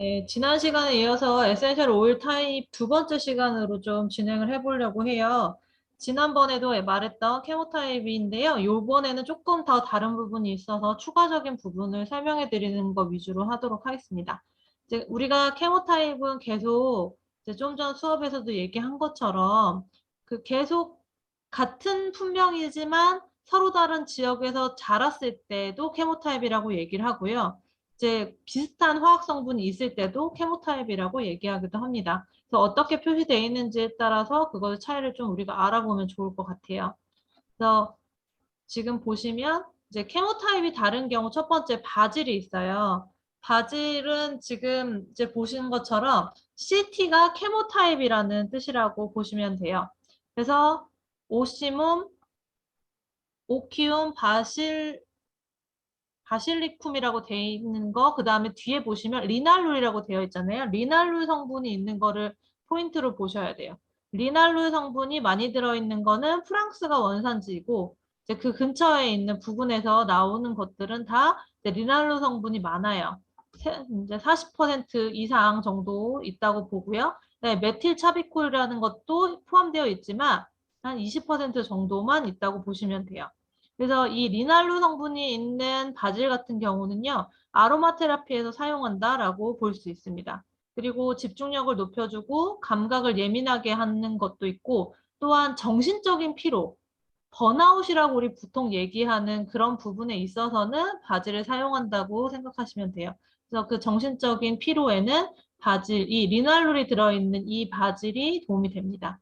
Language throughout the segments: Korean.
네, 지난 시간에 이어서 에센셜 오일 타입 두 번째 시간으로 좀 진행을 해보려고 해요. 지난번에도 말했던 케모 타입인데요. 이번에는 조금 더 다른 부분이 있어서 추가적인 부분을 설명해 드리는 것 위주로 하도록 하겠습니다. 이제 우리가 케모 타입은 계속 이제 좀 전 수업에서도 얘기한 것처럼 그 계속 같은 품명이지만 서로 다른 지역에서 자랐을 때도 케모 타입이라고 얘기를 하고요. 이제 비슷한 화학 성분이 있을 때도 케모타입이라고 얘기하기도 합니다. 그래서 어떻게 표시되어 있는지에 따라서 그걸 차이를 좀 우리가 알아보면 좋을 것 같아요. 그래서 지금 보시면 이제 케모타입이 다른 경우 첫 번째 바질이 있어요. 바질은 지금 이제 보시는 것처럼 CT가 케모타입이라는 뜻이라고 보시면 돼요. 그래서 오시뒻, 오키움, 바실리쿰이라고 되어 있는 거, 그 다음에 뒤에 보시면 리날룰이라고 되어 있잖아요. 리날룰 성분이 있는 거를 포인트로 보셔야 돼요. 리날룰 성분이 많이 들어있는 거는 프랑스가 원산지이고, 이제 그 근처에 있는 부근에서 나오는 것들은 다 리날룰 성분이 많아요. 이제 40% 이상 정도 있다고 보고요. 네, 메틸 차비콜이라는 것도 포함되어 있지만 한 20% 정도만 있다고 보시면 돼요. 그래서 이 리날루 성분이 있는 바질 같은 경우는요, 아로마 테라피에서 사용한다라고 볼 수 있습니다. 그리고 집중력을 높여주고 감각을 예민하게 하는 것도 있고, 또한 정신적인 피로, 번아웃이라고 우리 보통 얘기하는 그런 부분에 있어서는 바질을 사용한다고 생각하시면 돼요. 그래서 그 정신적인 피로에는 이 리날룰이 들어있는 이 바질이 도움이 됩니다.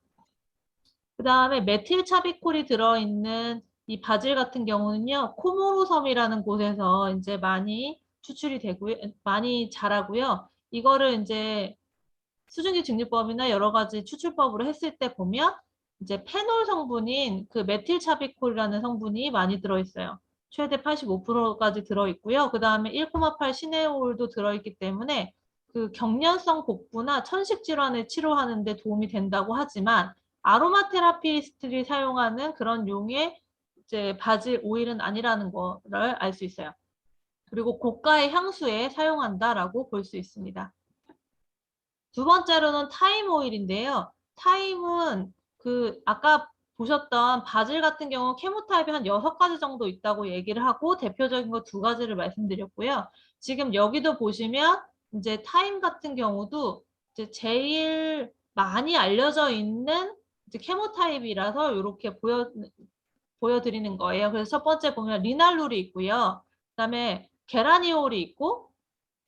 그 다음에 메틸 차비콜이 들어있는 이 바질 같은 경우는요, 코모로 섬이라는 곳에서 이제 많이 추출이 되고요, 많이 자라고요. 이거를 이제 수증기 증류법이나 여러 가지 추출법으로 했을 때 보면 이제 페놀 성분인 그 메틸 차비콜이라는 성분이 많이 들어있어요. 최대 85%까지 들어있고요. 그 다음에 1,8 시네올도 들어있기 때문에 그 경련성 복부나 천식 질환을 치료하는 데 도움이 된다고 하지만 아로마 테라피스트들이 사용하는 그런 용의 이제 바질 오일은 아니라는 거를 알 수 있어요. 그리고 고가의 향수에 사용한다라고 볼 수 있습니다. 두 번째로는 타임 오일인데요. 타임은 그 아까 보셨던 바질 같은 경우 케모타입이 한 6가지 정도 있다고 얘기를 하고 대표적인 거 2가지를 말씀드렸고요. 지금 여기도 보시면 이제 타임 같은 경우도 이제 제일 많이 알려져 있는 이제 케모타입이라서 이렇게 보여드리는 거예요. 그래서 첫 번째 보면 리날룰이 있고요. 그다음에 게라니올이 있고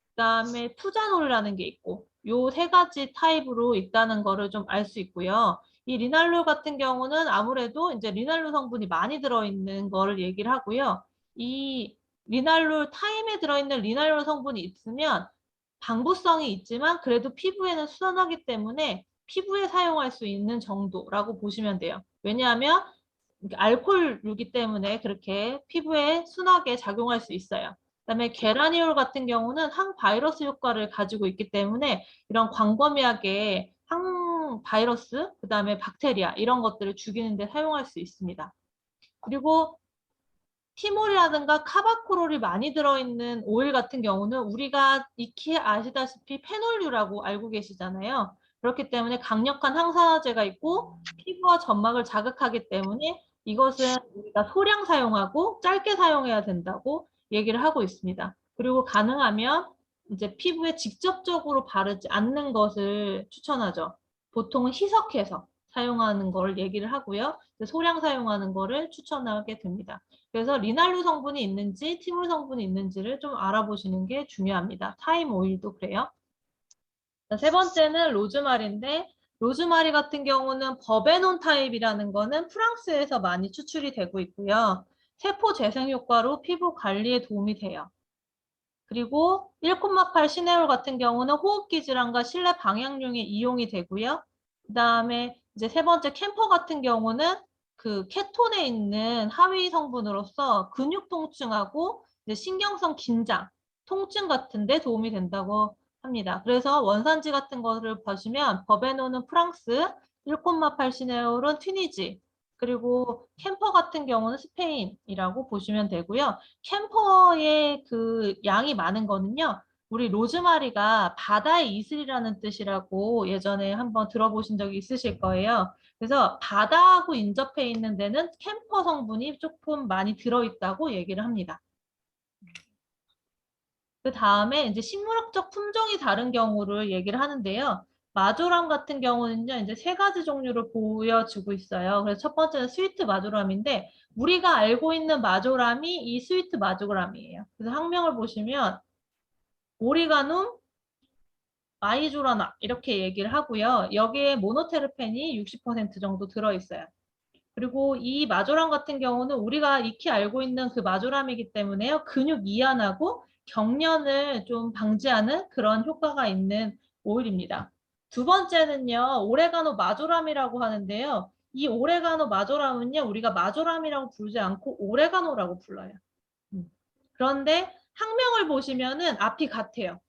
그다음에 투자놀이라는 게 있고 요 3가지 타입으로 있다는 거를 좀 알 수 있고요. 이 리날룰 같은 경우는 아무래도 이제 리날룰 성분이 많이 들어있는 거를 얘기를 하고요. 이 리날룰 타임에 들어있는 리날룰 성분이 있으면 방부성이 있지만 그래도 피부에는 수선하기 때문에 피부에 사용할 수 있는 정도라고 보시면 돼요. 왜냐하면 알코올류기 때문에 그렇게 피부에 순하게 작용할 수 있어요. 그다음에 게라니올 같은 경우는 항바이러스 효과를 가지고 있기 때문에 이런 광범위하게 항바이러스, 그다음에 박테리아 이런 것들을 죽이는 데 사용할 수 있습니다. 그리고 티몰이라든가 카바코롤이 많이 들어있는 오일 같은 경우는 우리가 익히 아시다시피 페놀류라고 알고 계시잖아요. 그렇기 때문에 강력한 항산화제가 있고 피부와 점막을 자극하기 때문에 이것은 우리가 소량 사용하고 짧게 사용해야 된다고 얘기를 하고 있습니다. 그리고 가능하면 이제 피부에 직접적으로 바르지 않는 것을 추천하죠. 보통은 희석해서 사용하는 걸 얘기를 하고요. 소량 사용하는 거를 추천하게 됩니다. 그래서 리날루 성분이 있는지 티몰 성분이 있는지를 좀 알아보시는 게 중요합니다. 타임 오일도 그래요. 세 번째는 로즈마리인데 로즈마리 같은 경우는 버베논 타입이라는 거는 프랑스에서 많이 추출이 되고 있고요. 세포 재생 효과로 피부 관리에 도움이 돼요. 그리고 1,8 시네올 같은 경우는 호흡기 질환과 실내 방향용에 이용이 되고요. 그 다음에 이제 세 번째 캠퍼 같은 경우는 그 케톤에 있는 하위 성분으로서 근육 통증하고 이제 신경성 긴장, 통증 같은 데 도움이 된다고 합니다. 그래서 원산지 같은 것을 보시면 버베노는 프랑스, 1,8 시네올은 튀니지, 그리고 캠퍼 같은 경우는 스페인이라고 보시면 되고요. 캠퍼의 그 양이 많은 거는요. 우리 로즈마리가 바다의 이슬이라는 뜻이라고 예전에 한번 들어보신 적이 있으실 거예요. 그래서 바다하고 인접해 있는 데는 캠퍼 성분이 조금 많이 들어있다고 얘기를 합니다. 그 다음에 이제 식물학적 품종이 다른 경우를 얘기를 하는데요. 마조람 같은 경우는요, 이제 세 가지 종류를 보여주고 있어요. 그래서 첫 번째는 스위트 마조람인데, 우리가 알고 있는 마조람이 이 스위트 마조람이에요. 그래서 학명을 보시면, 오리가눔, 마이조라나 이렇게 얘기를 하고요. 여기에 모노테르펜이 60% 정도 들어있어요. 그리고 이 마조람 같은 경우는 우리가 익히 알고 있는 그 마조람이기 때문에요. 근육 이완하고 경련을 좀 방지하는 그런 효과가 있는 오일입니다. 두 번째는요. 오레가노 마조람이라고 하는데요. 이 오레가노 마조람은요. 우리가 마조람이라고 부르지 않고 오레가노라고 불러요. 그런데 학명을 보시면은 앞이 같아요.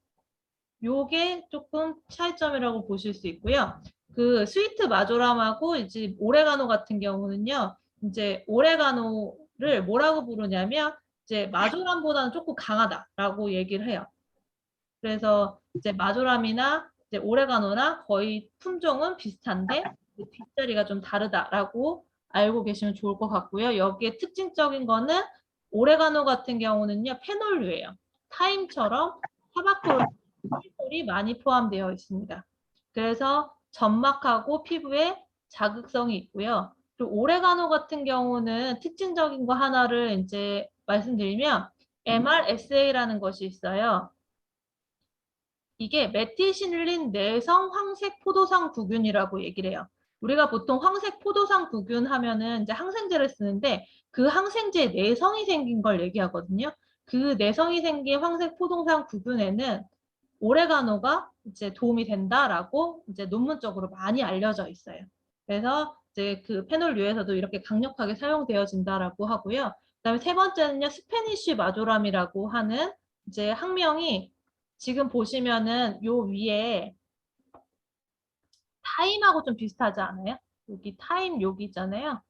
요게 조금 차이점이라고 보실 수 있고요. 그 스위트 마조람하고 이제 오레가노 같은 경우는요. 이제 오레가노를 뭐라고 부르냐면 이제 마조람보다는 조금 강하다라고 얘기를 해요. 그래서 이제 마조람이나 이제 오레가노나 거의 품종은 비슷한데 뒷자리가 좀 다르다라고 알고 계시면 좋을 것 같고요. 여기에 특징적인 거는 오레가노 같은 경우는요. 페놀류예요. 타임처럼 타바콜이 많이 포함되어 있습니다. 그래서 점막하고 피부에 자극성이 있고요. 그리고 오레가노 같은 경우는 특징적인 거 하나를 이제 말씀드리면 MRSA라는 것이 있어요. 이게 메틸시닐린 내성 황색 포도상 구균이라고 얘기를 해요. 우리가 보통 황색 포도상 구균 하면은 이제 항생제를 쓰는데 그 항생제에 내성이 생긴 걸 얘기하거든요. 그 내성이 생긴 황색 포도상 구균에는 오레가노가 이제 도움이 된다라고 이제 논문적으로 많이 알려져 있어요. 그래서 이제 그 페놀류에서도 이렇게 강력하게 사용되어진다라고 하고요. 그다음에 세 번째는요, 스페니쉬 마조람이라고 하는 이제 학명이 지금 보시면은 요 위에 타임하고 좀 비슷하지 않아요? 여기 타임 여기 있잖아요.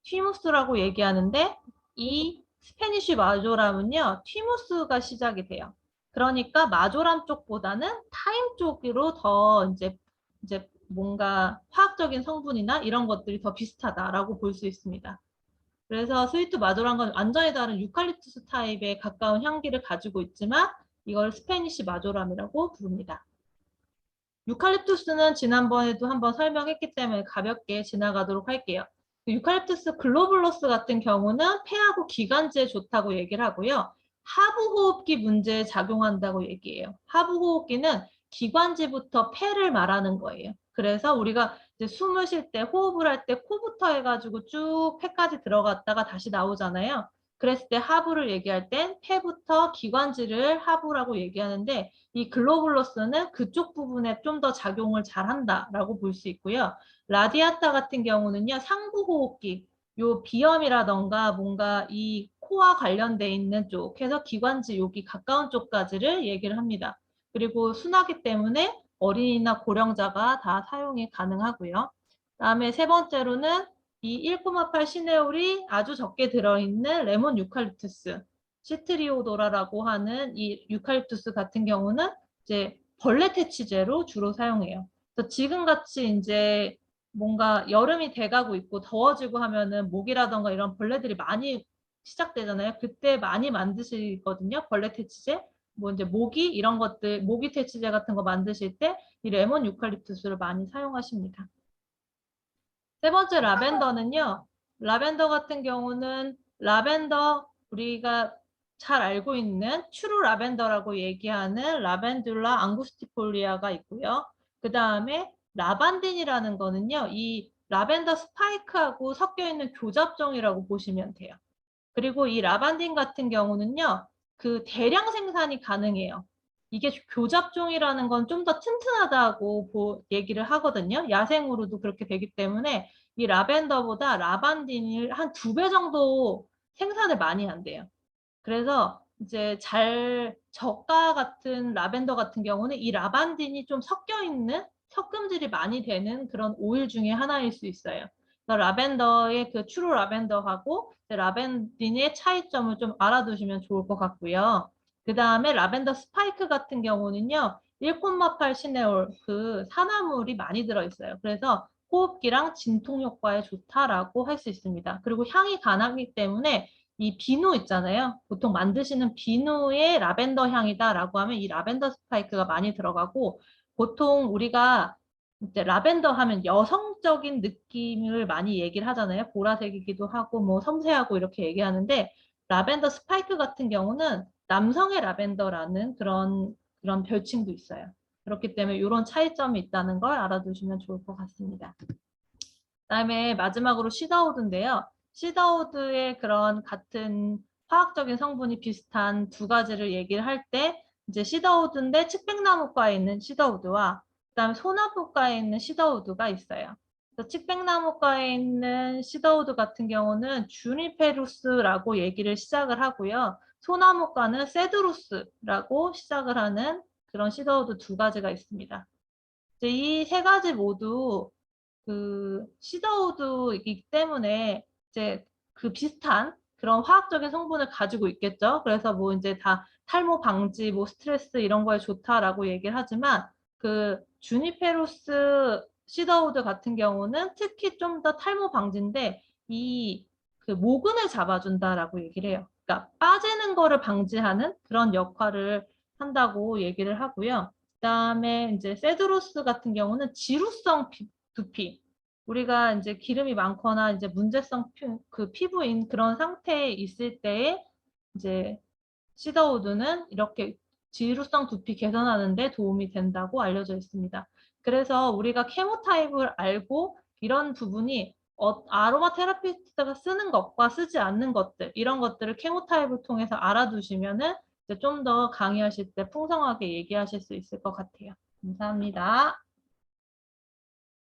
튀무스라고 얘기하는데 이 스페니쉬 마조람은요. 튀무스가 시작이 돼요. 그러니까 마조람 쪽보다는 타임 쪽으로 더 이제 뭔가 화학적인 성분이나 이런 것들이 더 비슷하다라고 볼 수 있습니다. 그래서 스위트 마조람과 완전히 다른 유칼립투스 타입에 가까운 향기를 가지고 있지만 이걸 스페니쉬 마조람이라고 부릅니다. 유칼립투스는 지난번에도 한번 설명했기 때문에 가볍게 지나가도록 할게요. 유칼립투스 글로불러스 같은 경우는 폐하고 기관지에 좋다고 얘기를 하고요. 하부호흡기 문제에 작용한다고 얘기해요. 하부호흡기는 기관지부터 폐를 말하는 거예요. 그래서 우리가 이제 숨을 쉴 때 호흡을 할 때 코부터 해가지고 쭉 폐까지 들어갔다가 다시 나오잖아요. 그랬을 때 하부를 얘기할 땐 폐부터 기관지를 하부라고 얘기하는데 이 글로불러스는 그쪽 부분에 좀 더 작용을 잘한다라고 볼 수 있고요. 라디아타 같은 경우는요. 상부호흡기, 요 비염이라던가 뭔가 이 코와 관련돼 있는 쪽 해서 기관지 여기 가까운 쪽까지를 얘기를 합니다. 그리고 순하기 때문에 어린이나 고령자가 다 사용이 가능하고요. 다음에 세 번째로는 이 1,8 시네올이 아주 적게 들어있는 레몬 유칼립투스. 시트리오도라라고 하는 이 유칼립투스 같은 경우는 이제 벌레 퇴치제로 주로 사용해요. 그래서 지금같이 이제 뭔가 여름이 돼가고 있고 더워지고 하면은 모기라던가 이런 벌레들이 많이 시작되잖아요. 그때 많이 만드시거든요. 벌레 퇴치제. 뭐 이제 모기 이런 것들, 모기 퇴치제 같은 거 만드실 때 이 레몬 유칼립투스를 많이 사용하십니다. 세 번째 라벤더는요. 라벤더 같은 경우는 라벤더 우리가 잘 알고 있는 추루 라벤더라고 얘기하는 라벤듈라 앙구스티폴리아가 있고요. 그 다음에 라반딘이라는 거는요. 이 라벤더 스파이크하고 섞여 있는 교잡종이라고 보시면 돼요. 그리고 이 라반딘 같은 경우는요. 그 대량 생산이 가능해요. 이게 교잡종이라는 건 좀 더 튼튼하다고 얘기를 하거든요. 야생으로도 그렇게 되기 때문에 이 라벤더보다 라반딘이 한 2배 정도 생산을 많이 한대요. 그래서 이제 저가 같은 라벤더 같은 경우는 이 라반딘이 좀 섞여 있는 섞음질이 많이 되는 그런 오일 중에 하나일 수 있어요. 라벤더의 그 추루 라벤더하고 라벤딘의 차이점을 좀 알아두시면 좋을 것 같고요. 그 다음에 라벤더 스파이크 같은 경우는요. 1,8 시네올 그 산화물이 많이 들어있어요. 그래서 호흡기랑 진통 효과에 좋다라고 할 수 있습니다. 그리고 향이 강하기 때문에 이 비누 있잖아요. 보통 만드시는 비누의 라벤더 향이다라고 하면 이 라벤더 스파이크가 많이 들어가고 보통 우리가 이제 라벤더 하면 여성적인 느낌을 많이 얘기를 하잖아요. 보라색이기도 하고 뭐 섬세하고 이렇게 얘기하는데 라벤더 스파이크 같은 경우는 남성의 라벤더라는 그런 별칭도 있어요. 그렇기 때문에 이런 차이점이 있다는 걸 알아두시면 좋을 것 같습니다. 그다음에 마지막으로 시더우드인데요. 시더우드의 그런 같은 화학적인 성분이 비슷한 두 가지를 얘기를 할 때 이제 시더우드인데 측백나무과에 있는 시더우드와 그다음에 소나무과에 있는 시더우드가 있어요. 그래서 측백나무과에 있는 시더우드 같은 경우는 주니페루스라고 얘기를 시작을 하고요. 소나무과는 세드루스라고 시작을 하는 그런 시더우드 두 가지가 있습니다. 이 세 가지 모두 그 시더우드이기 때문에 이제 그 비슷한 그런 화학적인 성분을 가지고 있겠죠. 그래서 뭐 이제 다 탈모 방지, 뭐 스트레스 이런 거에 좋다라고 얘기를 하지만 그 주니페로스 시더우드 같은 경우는 특히 좀 더 탈모 방지인데 이 그 모근을 잡아준다라고 얘기를 해요. 그러니까 빠지는 거를 방지하는 그런 역할을 한다고 얘기를 하고요. 그다음에 이제 세드로스 같은 경우는 지루성 두피. 우리가 이제 기름이 많거나 이제 문제성 그 피부인 그런 상태에 있을 때에 이제 시더우드는 이렇게 지루성 두피 개선하는 데 도움이 된다고 알려져 있습니다. 그래서 우리가 케모타입을 알고 이런 부분이 아로마 테라피스트가 쓰는 것과 쓰지 않는 것들 이런 것들을 케모타입을 통해서 알아두시면은 좀 더 강의하실 때 풍성하게 얘기하실 수 있을 것 같아요. 감사합니다.